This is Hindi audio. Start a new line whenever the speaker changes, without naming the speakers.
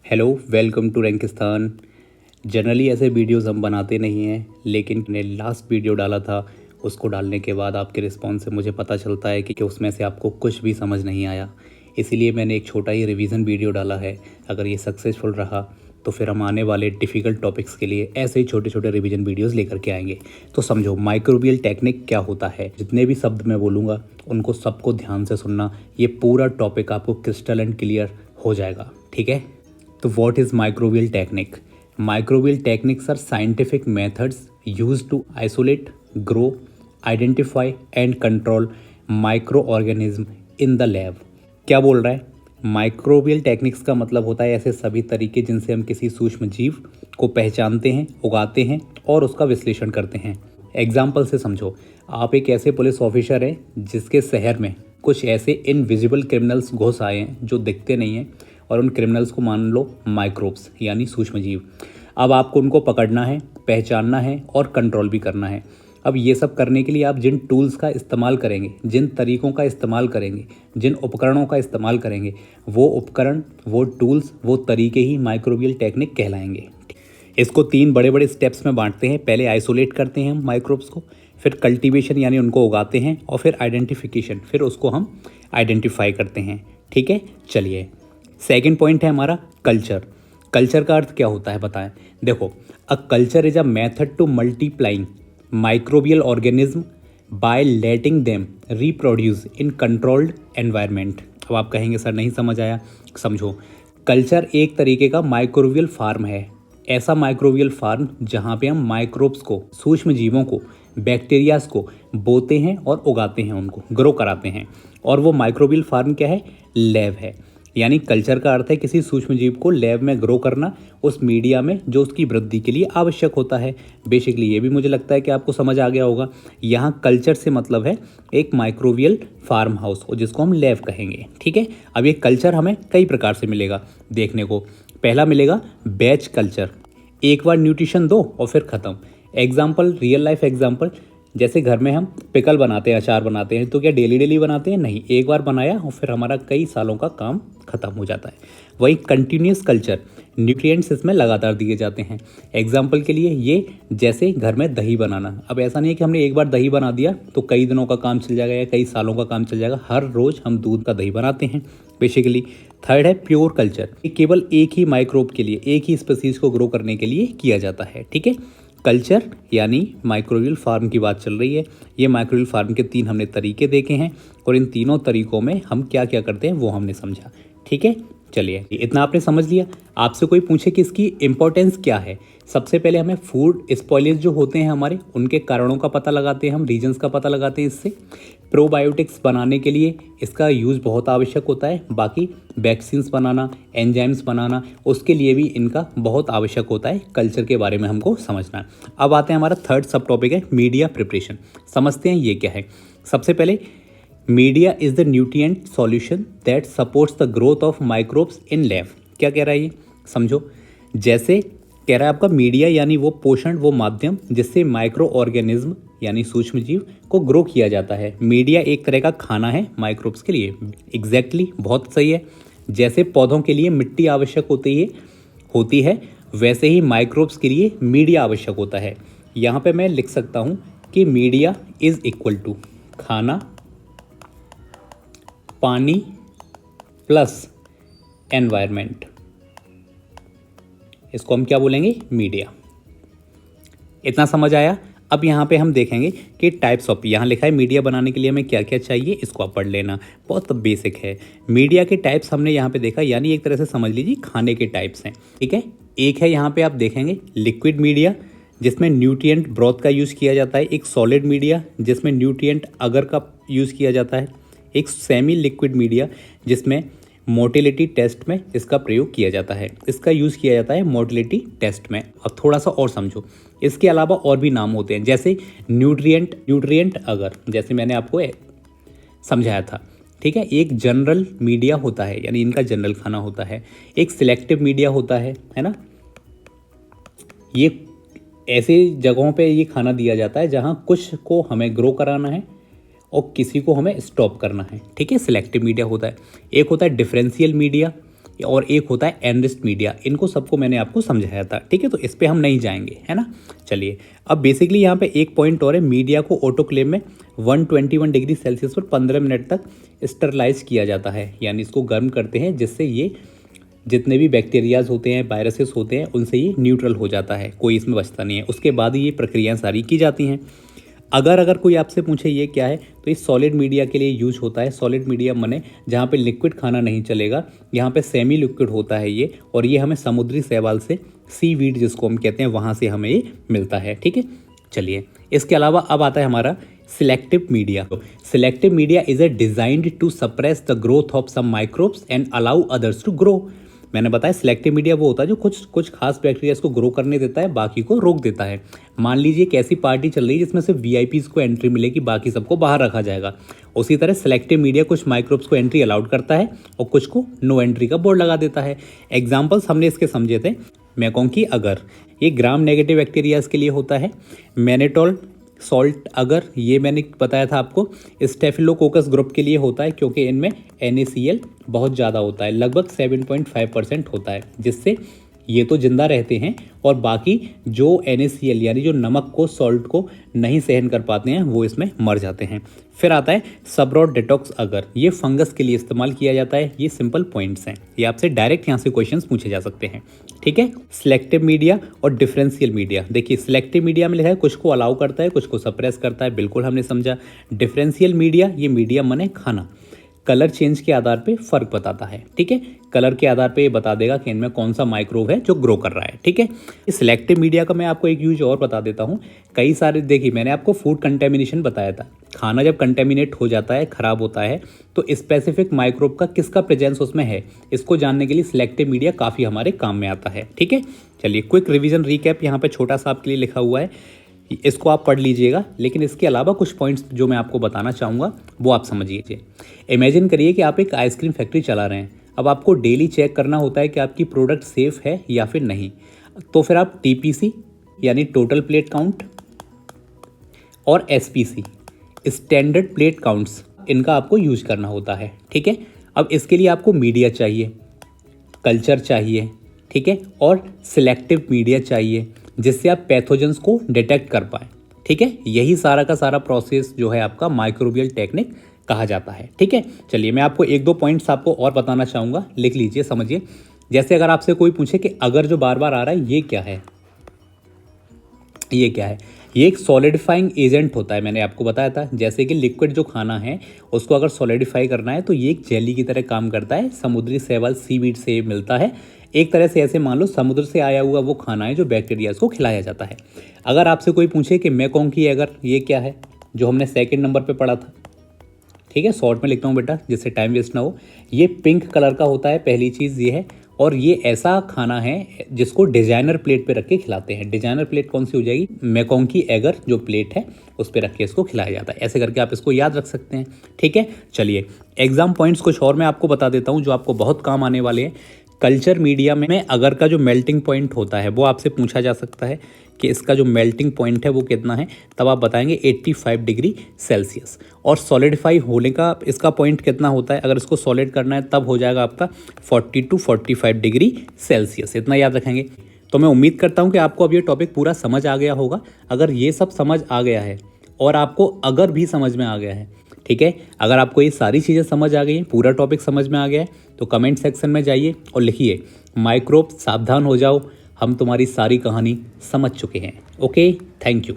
Hello, welcome to Rankistan. Generally ऐसे वीडियोस हम बनाते नहीं हैं, लेकिन मैंने लास्ट वीडियो डाला था, उसको डालने के बाद आपके रिस्पॉन्स से मुझे पता चलता है कि उसमें से आपको कुछ भी समझ नहीं आया। इसीलिए मैंने एक छोटा ही रिवीजन वीडियो डाला है। अगर ये सक्सेसफुल रहा तो फिर हम आने वाले डिफ़िकल्ट टॉपिक्स के लिए ऐसे ही छोटे छोटे रिवीजन वीडियोस लेकर के आएंगे। तो समझो माइक्रोबियल टेक्निक क्या होता है। जितने भी शब्द मैं बोलूँगा उनको सबको ध्यान से सुनना। ये पूरा टॉपिक आपको क्रिस्टल एंड क्लियर हो जाएगा, ठीक है। तो what is microbial technique? Microbial techniques are scientific methods used to isolate, grow, identify and control microorganism in the lab। क्या बोल रहा है? माइक्रोबियल टेक्निक्स का मतलब होता है ऐसे सभी तरीके जिनसे हम किसी सूक्ष्म जीव को पहचानते हैं, उगाते हैं और उसका विश्लेषण करते हैं। एग्जाम्पल से समझो, आप एक ऐसे पुलिस ऑफिसर हैं जिसके शहर में कुछ ऐसे इनविजिबल क्रिमिनल्स घुस आए हैं जो दिखते नहीं हैं, और उन क्रिमिनल्स को मान लो माइक्रोब्स यानी सूक्ष्म जीव। अब आपको उनको पकड़ना है, पहचानना है और कंट्रोल भी करना है। अब ये सब करने के लिए आप जिन टूल्स का इस्तेमाल करेंगे, जिन तरीक़ों का इस्तेमाल करेंगे, जिन उपकरणों का इस्तेमाल करेंगे, वो उपकरण, वो टूल्स, वो तरीके ही माइक्रोबियल टेक्निक कहलाएंगे। इसको 3 बड़े बड़े स्टेप्स में बांटते हैं। पहले आइसोलेट करते हैं हम माइक्रोब्स को, फिर कल्टीवेशन यानी उनको उगाते हैं, और फिर आइडेंटिफिकेशन, फिर उसको हम आइडेंटिफाई करते हैं, ठीक है। चलिए, सेकेंड पॉइंट है हमारा कल्चर। कल्चर का अर्थ क्या होता है बताएं। देखो, a culture is a method to multiplying microbial organism by letting them reproduce in controlled environment. अब आप कहेंगे सर नहीं समझ आया। समझो, कल्चर एक तरीके का माइक्रोबियल फार्म है। ऐसा माइक्रोबियल फार्म जहाँ पे हम माइक्रोब्स को, सूक्ष्म जीवों को, बैक्टीरियाज को बोते हैं और उगाते हैं, उनको ग्रो कराते हैं। और वो माइक्रोबियल फार्म क्या है? लैब है। यानी कल्चर का अर्थ है किसी सूक्ष्म जीव को लैब में ग्रो करना, उस मीडिया में जो उसकी वृद्धि के लिए आवश्यक होता है। बेसिकली ये भी मुझे लगता है कि आपको समझ आ गया होगा। यहाँ कल्चर से मतलब है एक माइक्रोबियल फार्म हाउस, जिसको हम लैब कहेंगे, ठीक है। अब ये कल्चर हमें कई प्रकार से मिलेगा देखने को। पहला मिलेगा बैच कल्चर। एक बार न्यूट्रिशन दो और फिर ख़त्म। एग्जाम्पल, रियल लाइफ एग्जाम्पल, जैसे घर में हम पिकल बनाते हैं, अचार बनाते हैं, तो क्या डेली डेली बनाते हैं? नहीं, एक बार बनाया और फिर हमारा कई सालों का काम खत्म हो जाता है। वही कंटिन्यूस कल्चर, न्यूट्रिएंट्स इसमें लगातार दिए जाते हैं। एग्जाम्पल के लिए ये, जैसे घर में दही बनाना। अब ऐसा नहीं है कि हमने एक बार दही बना दिया तो कई दिनों का काम चल जाएगा या कई सालों का काम चल जाएगा। हर रोज़ हम दूध का दही बनाते हैं बेसिकली। थर्ड है प्योर कल्चर। ये केवल एक ही माइक्रोब के लिए, एक ही स्पीसीज को ग्रो करने के लिए किया जाता है, ठीक है। कल्चर यानी माइक्रोबियल फार्म की बात चल रही है। ये माइक्रोबियल फार्म के 3 हमने तरीके देखे हैं, और इन तीनों तरीकों में हम क्या क्या करते हैं वो हमने समझा, ठीक है। चलिए, इतना आपने समझ लिया। आपसे कोई पूछे कि इसकी इंपॉर्टेंस क्या है, सबसे पहले हमें फूड स्पॉइलेज जो होते हैं हमारे, उनके कारणों का पता लगाते हैं हम, रीजंस का पता लगाते हैं इससे। प्रोबायोटिक्स बनाने के लिए इसका यूज़ बहुत आवश्यक होता है। बाकी वैक्सीन्स बनाना, एंजाइम्स बनाना, उसके लिए भी इनका बहुत आवश्यक होता है। कल्चर के बारे में हमको समझना है। अब आते हैं, हमारा थर्ड सब टॉपिक है मीडिया प्रिपरेशन। समझते हैं ये क्या है। सबसे पहले, media is the nutrient solution that supports the growth of microbes in lab. क्या कह रहा है ये? समझो, जैसे कह रहा है आपका मीडिया यानी वो पोषण, वो माध्यम जिससे माइक्रो ऑर्गेनिज्म यानी सूक्ष्म जीव को ग्रो किया जाता है। मीडिया एक तरह का खाना है माइक्रोब्स के लिए। एग्जैक्टली, बहुत सही है। जैसे पौधों के लिए मिट्टी आवश्यक होती है, वैसे ही माइक्रोब्स के लिए मीडिया आवश्यक होता है। यहाँ पे मैं लिख सकता हूँ कि मीडिया इज इक्वल टू खाना, पानी प्लस एनवायरनमेंट। इसको हम क्या बोलेंगे? मीडिया। इतना समझ आया। अब यहाँ पे हम देखेंगे कि टाइप्स ऑफ, यहाँ लिखा है मीडिया बनाने के लिए हमें क्या क्या चाहिए, इसको आप पढ़ लेना, बहुत बेसिक है। मीडिया के टाइप्स हमने यहाँ पे देखा, यानी एक तरह से समझ लीजिए खाने के टाइप्स हैं, ठीक है। एक है यहाँ पे आप देखेंगे लिक्विड मीडिया, जिसमें न्यूट्रिएंट ब्रोथ का यूज़ किया जाता है। एक सॉलिड मीडिया जिसमें न्यूट्रिएंट अगर का यूज़ किया जाता है। एक सेमी लिक्विड मीडिया जिसमें मोटिलिटी टेस्ट में इसका प्रयोग किया जाता है। इसका यूज़ किया जाता है मोटिलिटी टेस्ट में। अब थोड़ा सा और समझो, इसके अलावा और भी नाम होते हैं, जैसे न्यूट्रिएंट अगर, जैसे मैंने आपको समझाया था, ठीक है। एक जनरल मीडिया होता है, यानी इनका जनरल खाना होता है। एक सिलेक्टिव मीडिया होता है ना। ये ऐसे जगहों पे ये खाना दिया जाता है जहाँ कुछ को हमें ग्रो कराना है और किसी को हमें स्टॉप करना है, ठीक है। सिलेक्टिव मीडिया होता है। एक होता है डिफरेंशियल मीडिया, और एक होता है एनरिच्ड मीडिया। इनको सबको मैंने आपको समझाया था, ठीक है, तो इस पर हम नहीं जाएंगे, है ना। चलिए, अब बेसिकली यहाँ पे एक पॉइंट और है, मीडिया को ऑटोक्लेव में 121 डिग्री सेल्सियस पर 15 मिनट तक स्टरलाइज किया जाता है, यानी इसको गर्म करते हैं जिससे ये जितने भी बैक्टीरियाज होते हैं, वायरसेस होते हैं, उनसे ये न्यूट्रल हो जाता है, कोई इसमें बचता नहीं है। उसके बाद ये प्रक्रियाएं सारी की जाती हैं। अगर कोई आपसे पूछे ये क्या है, तो ये सॉलिड मीडिया के लिए यूज होता है। सॉलिड मीडिया माने जहाँ पे लिक्विड खाना नहीं चलेगा, यहाँ पे सेमी लिक्विड होता है ये, और ये हमें समुद्री शैवाल से, सी वीड जिसको हम कहते हैं, वहाँ से हमें ये मिलता है, ठीक है। चलिए, इसके अलावा अब आता है हमारा selective media. Selective media is a designed to suppress the growth of some microbes and allow others to grow. मैंने बताया सिलेक्टिव मीडिया वो होता है जो कुछ खास बैक्टीरिया को ग्रो करने देता है, बाकी को रोक देता है। मान लीजिए एक ऐसी पार्टी चल रही है जिसमें से वीआईपीज को एंट्री मिलेगी, बाकी सबको बाहर रखा जाएगा। उसी तरह सिलेक्टिव मीडिया कुछ माइक्रोब्स को एंट्री अलाउड करता है और कुछ को नो एंट्री का बोर्ड लगा देता है। एग्जाम्पल्स हमने इसके समझे थे। मैकोंकी अगर, ये ग्राम नेगेटिव बैक्टीरियाज के लिए होता है। मैनेटोल सॉल्ट अगर, ये मैंने बताया था आपको, स्टेफिलोकोकस ग्रुप के लिए होता है, क्योंकि इनमें NaCl बहुत ज़्यादा होता है, लगभग 7.5% होता है, जिससे ये तो जिंदा रहते हैं और बाकी जो NaCl यानी जो नमक को, सॉल्ट को नहीं सहन कर पाते हैं, वो इसमें मर जाते हैं। फिर आता है सबरॉड डिटॉक्स अगर, ये फंगस के लिए इस्तेमाल किया जाता है। ये सिंपल पॉइंट्स हैं, ये आपसे डायरेक्ट यहाँ से क्वेश्चंस पूछे जा सकते हैं, ठीक है। सिलेक्टिव मीडिया और डिफरेंशियल मीडिया, देखिए सिलेक्टिव मीडिया में लिखा है कुछ को अलाउ करता है, कुछ को सप्रेस करता है, बिल्कुल हमने समझा। डिफरेंशियल मीडिया, ये मीडिया माने खाना, कलर चेंज के आधार पे फर्क बताता है, ठीक है। कलर के आधार पे ये बता देगा कि इनमें कौन सा माइक्रोब है जो ग्रो कर रहा है, ठीक है। सिलेक्टिव मीडिया का मैं आपको एक यूज और बता देता हूँ। कई सारे, देखिए मैंने आपको फूड कंटेमिनेशन बताया था, खाना जब कंटेमिनेट हो जाता है, खराब होता है, तो स्पेसिफिक माइक्रोब का किसका प्रेजेंस उसमें है, इसको जानने के लिए सिलेक्टिव मीडिया काफ़ी हमारे काम में आता है, ठीक है। चलिए, क्विक रिविजन रिकैप यहाँ पे छोटा सा आपके लिए लिखा हुआ है, इसको आप पढ़ लीजिएगा, लेकिन इसके अलावा कुछ पॉइंट्स जो मैं आपको बताना चाहूँगा वो आप समझ लीजिए। इमेजिन करिए कि आप एक आइसक्रीम फैक्ट्री चला रहे हैं। अब आपको डेली चेक करना होता है कि आपकी प्रोडक्ट सेफ़ है या फिर नहीं। तो फिर आप TPC यानी टोटल प्लेट काउंट और SPC स्टैंडर्ड प्लेट काउंट्स, इनका आपको यूज करना होता है, ठीक है। अब इसके लिए आपको मीडिया चाहिए, कल्चर चाहिए, ठीक है, और सिलेक्टिव मीडिया चाहिए जिससे आप पैथोजेंस को डिटेक्ट कर पाएँ, ठीक है। यही सारा का सारा प्रोसेस जो है आपका माइक्रोबियल टेक्निक कहा जाता है, ठीक है। चलिए, मैं आपको एक दो पॉइंट्स आपको और बताना चाहूँगा, लिख लीजिए, समझिए। जैसे अगर आपसे कोई पूछे कि अगर जो बार बार आ रहा है ये क्या है, ये क्या है, ये एक सॉलिडिफाइंग एजेंट होता है, मैंने आपको बताया था। जैसे कि लिक्विड जो खाना है उसको अगर सॉलिडिफाई करना है तो ये एक जेली की तरह काम करता है, समुद्री शैवाल सीवीड से मिलता है। एक तरह से ऐसे मान लो समुद्र से आया हुआ वो खाना है जो बैक्टीरियाज को खिलाया जाता है। अगर आपसे कोई पूछे कि मैकोंकी अगर, ये क्या है, जो हमने सेकंड नंबर पे पढ़ा था, ठीक है, शॉर्ट में लिखता हूँ बेटा जिससे टाइम वेस्ट ना हो। ये पिंक कलर का होता है, पहली चीज़ ये है, और ये ऐसा खाना है जिसको डिजाइनर प्लेट पे रख के खिलाते हैं। डिजाइनर प्लेट कौन सी हो जाएगी, मैकोंकी एगर जो प्लेट है उस पर रख के इसको खिलाया जाता है। ऐसे करके आप इसको याद रख सकते हैं, ठीक है। चलिए, एग्जाम पॉइंट्स कुछ और मैं आपको बता देता हूँ जो आपको बहुत काम आने वाले हैं। कल्चर मीडिया में अगर का जो मेल्टिंग पॉइंट होता है वो आपसे पूछा जा सकता है कि इसका जो मेल्टिंग पॉइंट है वो कितना है, तब आप बताएंगे 85 डिग्री सेल्सियस। और सॉलिडिफाई होने का इसका पॉइंट कितना होता है, अगर इसको सॉलिड करना है तब हो जाएगा आपका 40 to 45 डिग्री सेल्सियस, इतना याद रखेंगे। तो मैं उम्मीद करता हूँ कि आपको अब ये टॉपिक पूरा समझ आ गया होगा। अगर ये सब समझ आ गया है और आपको अगर भी समझ में आ गया है, ठीक है, अगर आपको ये सारी चीज़ें समझ आ गई हैं, पूरा टॉपिक समझ में आ गया है, तो कमेंट सेक्शन में जाइए और लिखिए माइक्रोब सावधान हो जाओ, हम तुम्हारी सारी कहानी समझ चुके हैं। Okay, thank you.